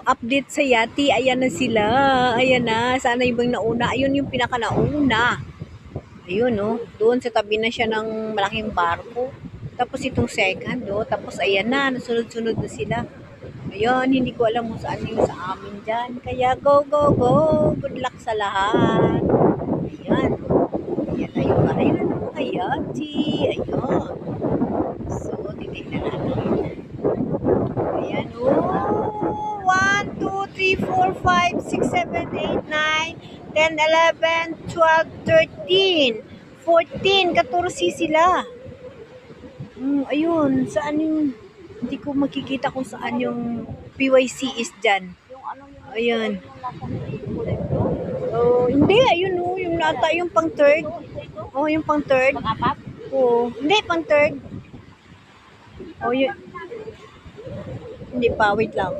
update sa Yati. Ayan na sila. Ayan na. Sana yung nauna. Ayun yung pinaka nauna. Ayun, oh. Doon sa tabi na siya ng malaking barko. Tapos itong second, oh. Tapos ayan na. Nasunod-sunod na sila. Ayun, hindi ko alam kung saan yung sa amin dyan. Kaya go, go, go. Good luck sa lahat. Ayan. Ayan na yung ayan. Yati. Ayun. So, titignan natin. Ayan, oh. 1, 2, 3, 4, 5, 6, 7, 8, 9, 10, 11, 12, 13, 14, 14 sila. Ayun, saan yung, hindi ko makikita kung saan yung PYC is dyan. Ayan. Oh, hindi, ayun oh, yung nata, yung pang third. Oh, yung pang third. Pang-apat? Oo, hindi, pang third. Oh, yun. Hindi pa, wait lang.